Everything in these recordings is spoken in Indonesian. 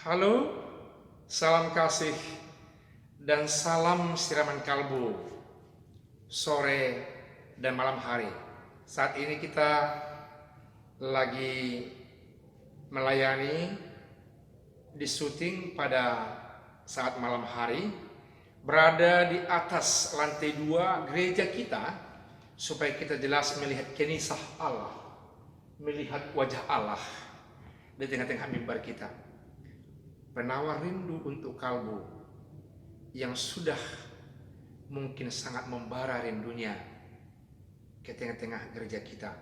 Halo, salam kasih dan salam siraman kalbu sore dan malam hari. Saat ini kita lagi melayani di syuting pada saat malam hari, berada di atas lantai 2 gereja kita supaya kita jelas melihat kenisah Allah, melihat wajah Allah di tengah-tengah mimbar kita. Penawar rindu untuk kalbu yang sudah mungkin sangat membara rindunya ke tengah-tengah gereja kita.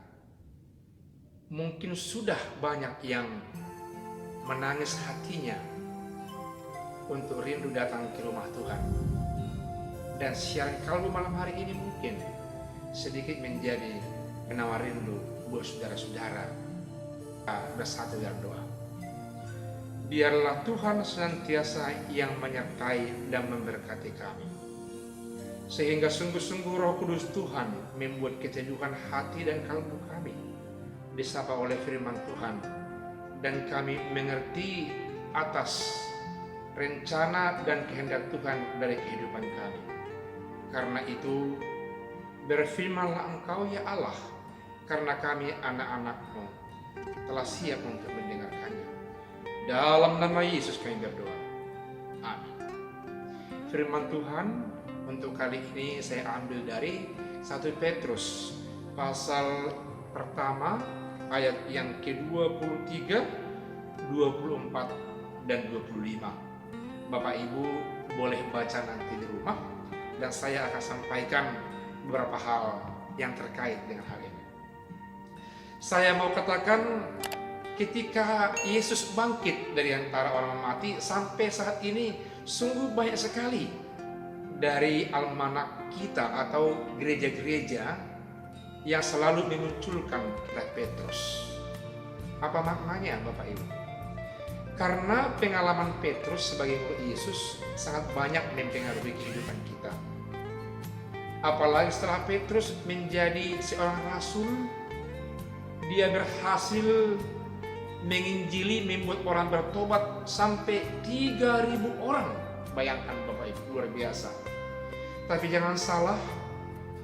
Mungkin sudah banyak yang menangis hatinya untuk rindu datang ke rumah Tuhan. Dan siaran kalbu malam hari ini mungkin sedikit menjadi penawar rindu buat saudara-saudara. Bersatu dalam doa. Biarlah Tuhan senantiasa yang menyertai dan memberkati kami, sehingga sungguh-sungguh Roh Kudus Tuhan membuat keteduhan hati dan kalbu kami disapa oleh firman Tuhan, dan kami mengerti atas rencana dan kehendak Tuhan dari kehidupan kami. Karena itu berfirmanlah Engkau ya Allah, karena kami anak-anak-Mu telah siap untuk mendengarkannya. Dalam nama Yesus kami berdoa. Amin. Firman Tuhan untuk kali ini saya ambil dari 1 Petrus pasal pertama ayat yang ke-23, 24 dan 25. Bapak Ibu boleh baca nanti di rumah dan saya akan sampaikan beberapa hal yang terkait dengan hal ini. Saya mau katakan, ketika Yesus bangkit dari antara orang mati sampai saat ini sungguh banyak sekali dari almanak kita atau gereja-gereja yang selalu memunculkan kisah Petrus. Apa maknanya Bapak Ibu? Karena pengalaman Petrus sebagai murid Yesus sangat banyak mempengaruhi kehidupan kita. Apalagi setelah Petrus menjadi seorang rasul, dia berhasil menginjili, membuat orang bertobat sampai 3.000 orang. Bayangkan Bapak Ibu, luar biasa. Tapi jangan salah,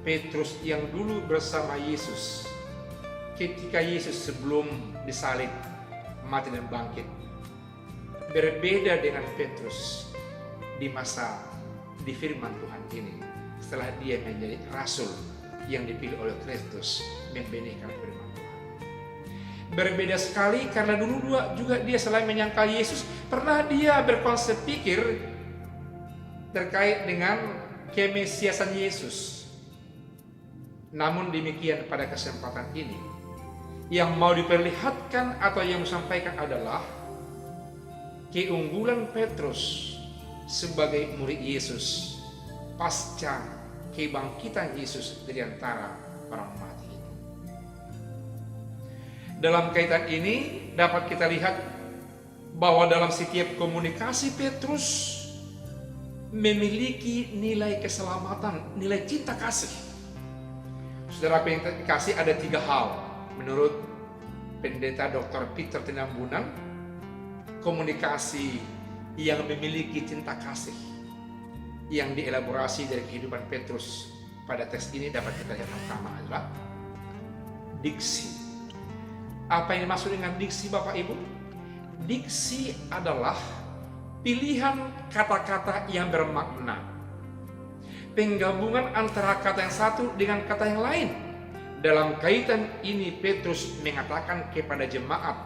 Petrus yang dulu bersama Yesus ketika Yesus sebelum disalib, mati dan bangkit, berbeda dengan Petrus di masa di firman Tuhan ini setelah dia menjadi rasul yang dipilih oleh Kristus membenihkan firman. Berbeda sekali karena dulu juga dia selain menyangkal Yesus, pernah dia berkonsep pikir terkait dengan kemesiasan Yesus. Namun demikian pada kesempatan ini, yang mau diperlihatkan atau yang disampaikan adalah keunggulan Petrus sebagai murid Yesus pasca kebangkitan Yesus dari antara orang mati. Dalam kaitan ini dapat kita lihat bahwa dalam setiap komunikasi Petrus memiliki nilai keselamatan, nilai cinta kasih. Saudara yang kasih, ada 3 hal menurut Pendeta Dr. Peter Tinambunan komunikasi yang memiliki cinta kasih yang dielaborasi dari kehidupan Petrus pada teks ini. Dapat kita lihat pertama adalah diksi. Apa yang dimaksud dengan diksi Bapak Ibu? Diksi adalah pilihan kata-kata yang bermakna, penggabungan antara kata yang satu dengan kata yang lain. Dalam kaitan ini Petrus mengatakan kepada jemaat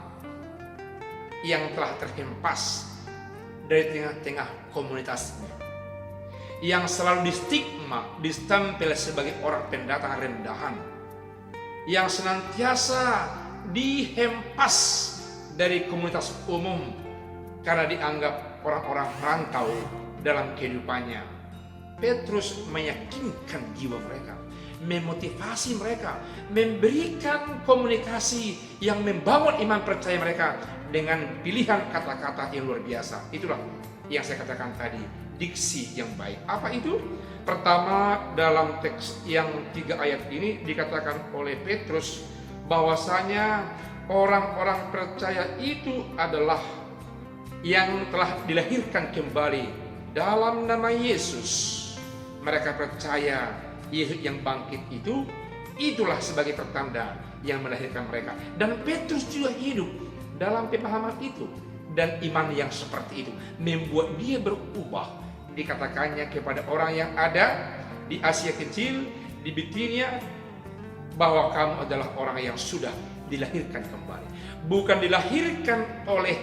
yang telah terhempas dari tengah-tengah komunitasnya, yang selalu distigma, distempel sebagai orang pendatang rendahan, yang senantiasa dihempas dari komunitas umum karena dianggap orang-orang rantau dalam kehidupannya. Petrus meyakinkan jiwa mereka, memotivasi mereka, memberikan komunikasi yang membangun iman percaya mereka dengan pilihan kata-kata yang luar biasa. Itulah yang saya katakan tadi, diksi yang baik. Apa itu? Pertama, dalam teks yang 3 ayat ini dikatakan oleh Petrus bahwasanya orang-orang percaya itu adalah yang telah dilahirkan kembali dalam nama Yesus. Mereka percaya Yesus yang bangkit itu, itulah sebagai pertanda yang melahirkan mereka. Dan Petrus juga hidup dalam pemahaman itu. Dan iman yang seperti itu membuat dia berubah. Dikatakannya kepada orang yang ada di Asia Kecil, di Bitinia, bahwa kamu adalah orang yang sudah dilahirkan kembali. Bukan dilahirkan oleh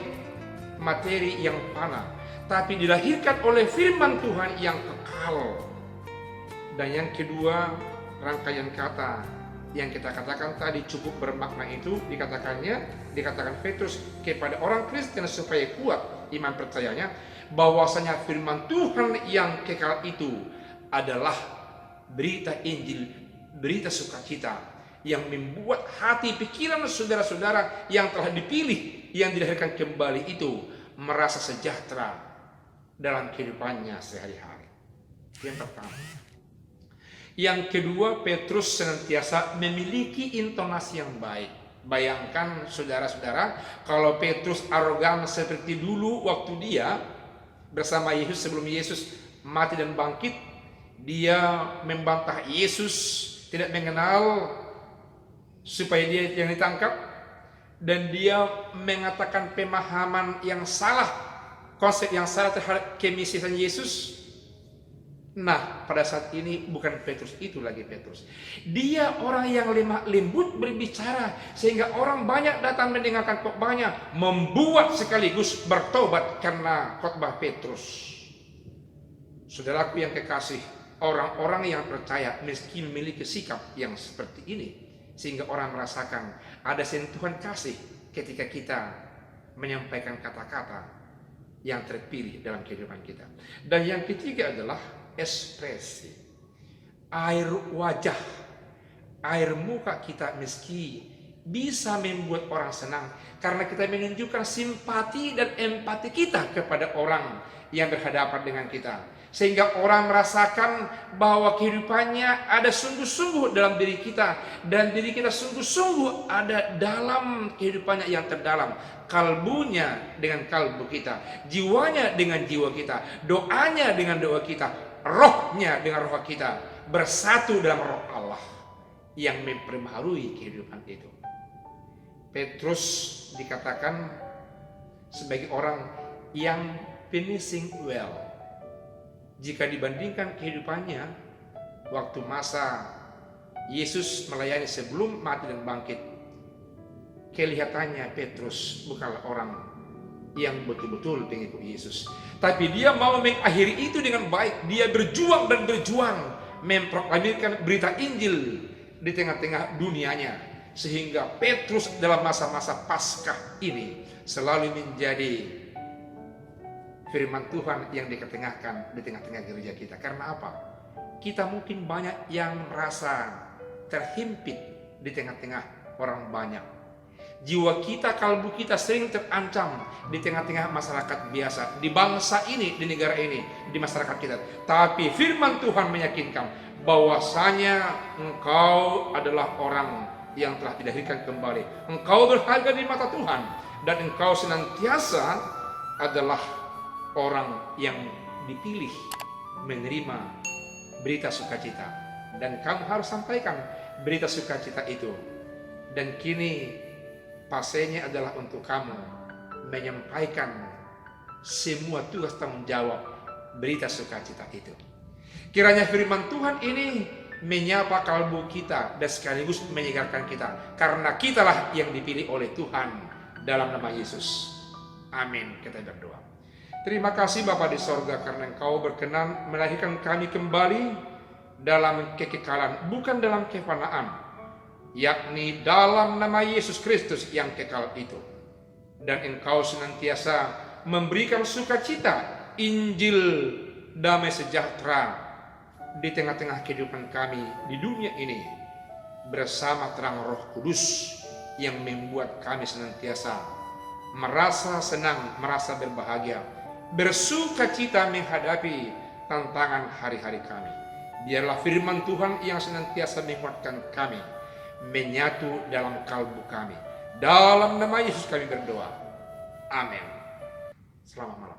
materi yang fana, tapi dilahirkan oleh firman Tuhan yang kekal. Dan yang kedua, rangkaian kata yang kita katakan tadi cukup bermakna itu, dikatakan Petrus kepada orang Kristen supaya kuat iman percayanya, bahwasanya firman Tuhan yang kekal itu adalah berita Injil, berita sukacita yang membuat hati pikiran saudara-saudara yang telah dipilih, yang dilahirkan kembali itu merasa sejahtera dalam kehidupannya sehari-hari. Yang pertama. Yang kedua, Petrus senantiasa memiliki intonasi yang baik. Bayangkan saudara-saudara, kalau Petrus arogan seperti dulu waktu dia bersama Yesus sebelum Yesus mati dan bangkit, dia membantah Yesus, tidak mengenal supaya dia yang ditangkap, dan dia mengatakan pemahaman yang salah, konsep yang salah terhadap kemisian Yesus. Nah, pada saat ini bukan Petrus itu lagi Petrus. Dia orang yang lemah lembut berbicara sehingga orang banyak datang mendengarkan khotbahnya, membuat sekaligus bertobat karena khotbah Petrus. Saudaraku yang kekasih, orang-orang yang percaya meski memiliki sikap yang seperti ini, sehingga orang merasakan ada sentuhan kasih ketika kita menyampaikan kata-kata yang terpilih dalam kehidupan kita. Dan yang ketiga adalah ekspresi, air wajah, air muka kita meski bisa membuat orang senang karena kita menunjukkan simpati dan empati kita kepada orang yang berhadapan dengan kita, sehingga orang merasakan bahwa kehidupannya ada sungguh-sungguh dalam diri kita, dan diri kita sungguh-sungguh ada dalam kehidupannya yang terdalam. Kalbunya dengan kalbu kita, jiwanya dengan jiwa kita, doanya dengan doa kita, rohnya dengan roh kita, bersatu dalam roh Allah yang memperbaharui kehidupan itu. Petrus dikatakan sebagai orang yang finishing well. Jika dibandingkan kehidupannya waktu masa Yesus melayani sebelum mati dan bangkit, kelihatannya Petrus bukanlah orang yang betul-betul pengikut Yesus. Tapi dia mau mengakhiri itu dengan baik. Dia berjuang dan berjuang memproklamirkan berita Injil di tengah-tengah dunianya, sehingga Petrus dalam masa-masa Paskah ini selalu menjadi firman Tuhan yang diketengahkan di tengah-tengah gereja kita. Karena apa? Kita mungkin banyak yang merasa terhimpit di tengah-tengah orang banyak. Jiwa kita, kalbu kita sering terancam di tengah-tengah masyarakat biasa, di bangsa ini, di negara ini, di masyarakat kita. Tapi firman Tuhan meyakinkan bahwasanya engkau adalah orang yang telah dilahirkan kembali. Engkau berharga di mata Tuhan, dan engkau senantiasa adalah orang yang dipilih menerima berita sukacita, dan kamu harus sampaikan berita sukacita itu. Dan kini pasenya adalah untuk kamu menyampaikan semua tugas tanggung jawab berita sukacita itu. Kiranya firman Tuhan ini menyapa kalbu kita dan sekaligus menyegarkan kita, karena kitalah yang dipilih oleh Tuhan dalam nama Yesus. Amin. Kita berdoa. Terima kasih Bapa di sorga, karena Engkau berkenan melahirkan kami kembali dalam kekekalan, bukan dalam kefanaan, yakni dalam nama Yesus Kristus yang kekal itu. Dan Engkau senantiasa memberikan sukacita, Injil, damai sejahtera di tengah-tengah kehidupan kami di dunia ini, bersama terang Roh Kudus yang membuat kami senantiasa merasa senang, merasa berbahagia, bersukacita menghadapi tantangan hari-hari kami. Biarlah firman Tuhan yang senantiasa menguatkan kami, menyatu dalam kalbu kami. Dalam nama Yesus kami berdoa. Amin. Selamat malam.